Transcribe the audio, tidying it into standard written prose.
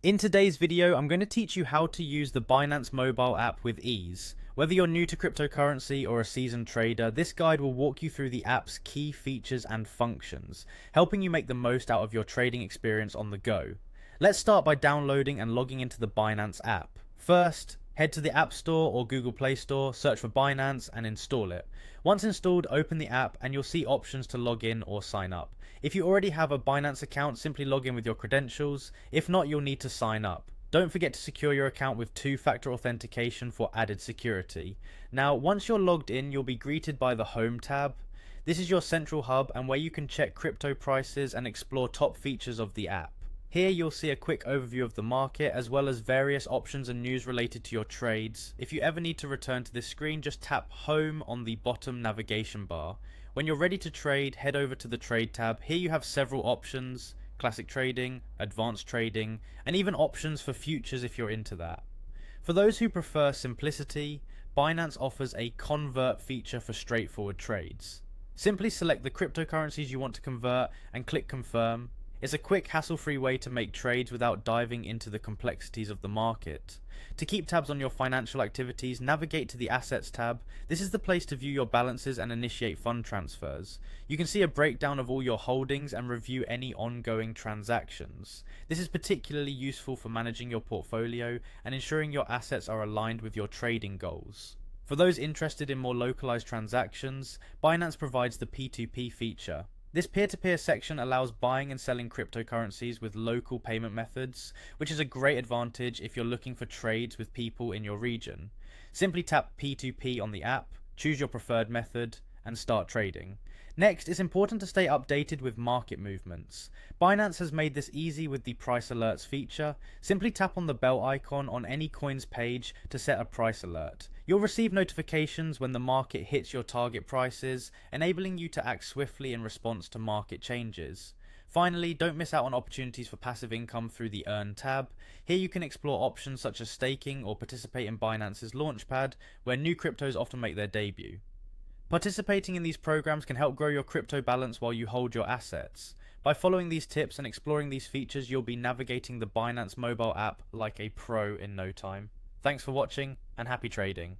In today's video, I'm going to teach you how to use the Binance mobile app with ease. Whether you're new to cryptocurrency or a seasoned trader, this guide will walk you through the app's key features and functions, helping you make the most out of your trading experience on the go. Let's start by downloading and logging into the Binance app. First, head to the App Store or Google Play Store, search for Binance and install it. Once installed, open the app and you'll see options to log in or sign up. If you already have a Binance account, simply log in with your credentials. If not, you'll need to sign up. Don't forget to secure your account with two-factor authentication for added security. Now, once you're logged in, you'll be greeted by the Home tab. This is your central hub and where you can check crypto prices and explore top features of the app. Here you'll see a quick overview of the market as well as various options and news related to your trades. If you ever need to return to this screen, just tap Home on the bottom navigation bar. When you're ready to trade, head over to the Trade tab. Here you have several options: classic trading, advanced trading, and even options for futures if you're into that. For those who prefer simplicity, Binance offers a convert feature for straightforward trades. Simply select the cryptocurrencies you want to convert and click confirm. It's a quick, hassle-free way to make trades without diving into the complexities of the market. To keep tabs on your financial activities, navigate to the Assets tab. This is the place to view your balances and initiate fund transfers. You can see a breakdown of all your holdings and review any ongoing transactions. This is particularly useful for managing your portfolio and ensuring your assets are aligned with your trading goals. For those interested in more localized transactions, Binance provides the P2P feature. This peer-to-peer section allows buying and selling cryptocurrencies with local payment methods, which is a great advantage if you're looking for trades with people in your region. Simply tap P2P on the app, choose your preferred method, and start trading. Next, it's important to stay updated with market movements. Binance has made this easy with the price alerts feature. Simply tap on the bell icon on any coin's page to set a price alert. You'll receive notifications when the market hits your target prices, enabling you to act swiftly in response to market changes. Finally, don't miss out on opportunities for passive income through the Earn tab. Here you can explore options such as staking or participate in Binance's Launchpad, where new cryptos often make their debut. Participating in these programs can help grow your crypto balance while you hold your assets. By following these tips and exploring these features, you'll be navigating the Binance mobile app like a pro in no time. Thanks for watching and happy trading.